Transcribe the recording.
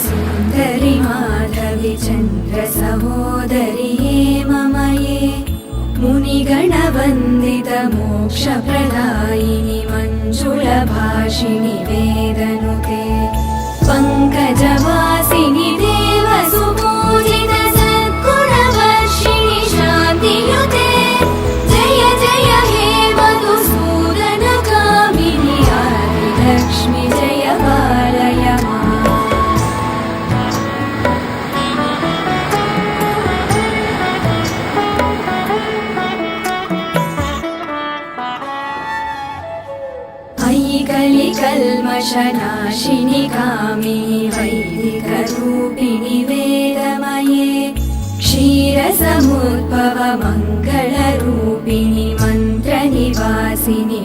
सुन्दरि माधवि चन्द्र सहोदरि हेममये मुनिगणवन्दित मोक्षप्रदायिनि मञ्जुलभाषिणि वेदनुते पङ्कजवासिनि देवसुपूजित सद्गुणवर्षिणि शान्तियुते जय जय हे मधुसूदन कामिनि आदिलक्ष्मि जय पालय माम्। अयि कलिकल्मषनाशिनि कामिनि वैदिकरूपिणि वेदमये क्षीरसमुद्भव मङ्गलरूपिणि मन्त्रनिवासिनि